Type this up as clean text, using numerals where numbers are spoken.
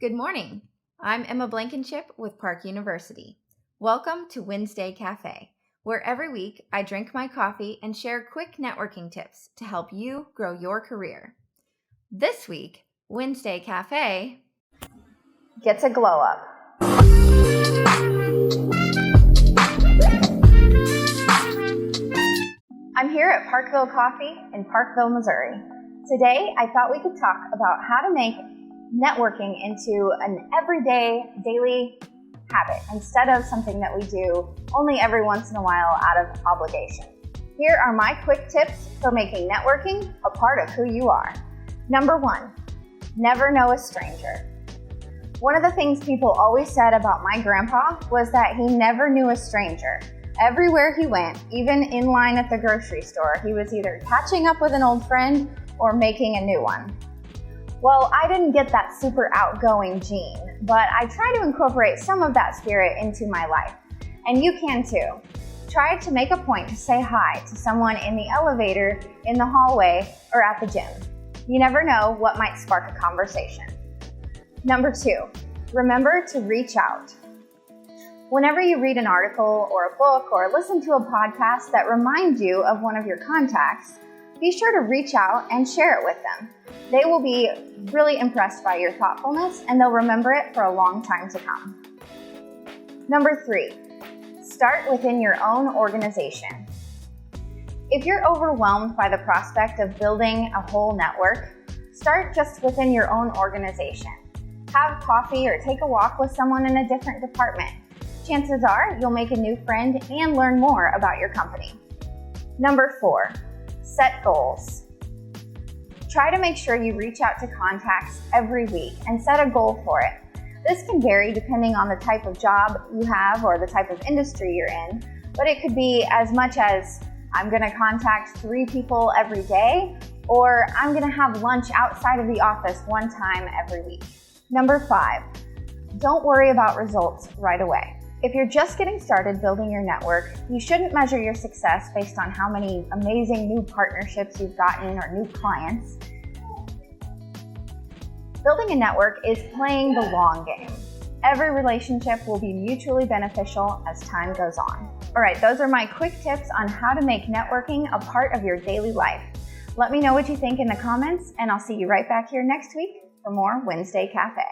Good morning. I'm Emma Blankenship with Park University. Welcome to Wednesday Cafe, where every week I drink my coffee and share quick networking tips to help you grow your career. This week, Wednesday Cafe gets a glow up. I'm here at Parkville Coffee in Parkville, Missouri. Today, I thought we could talk about how to make networking into an everyday, daily habit instead of something that we do only every once in a while out of obligation. Here are my quick tips for making networking a part of who you are. Number 1, never know a stranger. One of the things people always said about my grandpa was that he never knew a stranger. Everywhere he went, even in line at the grocery store, he was either catching up with an old friend or making a new one. Well, I didn't get that super outgoing gene, but I try to incorporate some of that spirit into my life. And you can too. Try to make a point to say hi to someone in the elevator, in the hallway, or at the gym. You never know what might spark a conversation. Number 2, remember to reach out. Whenever you read an article or a book or listen to a podcast that reminds you of one of your contacts, be sure to reach out and share it with them. They will be really impressed by your thoughtfulness and they'll remember it for a long time to come. Number 3, start within your own organization. If you're overwhelmed by the prospect of building a whole network, start just within your own organization. Have coffee or take a walk with someone in a different department. Chances are you'll make a new friend and learn more about your company. Number 4, set goals. Try to make sure you reach out to contacts every week and set a goal for it. This can vary depending on the type of job you have or the type of industry you're in, but it could be as much as I'm going to contact 3 people every day, or I'm going to have lunch outside of the office one time every week. Number 5, don't worry about results right away. If you're just getting started building your network, you shouldn't measure your success based on how many amazing new partnerships you've gotten or new clients. Building a network is playing the long game. Every relationship will be mutually beneficial as time goes on. All right, those are my quick tips on how to make networking a part of your daily life. Let me know what you think in the comments, and I'll see you right back here next week for more Wednesday Cafe.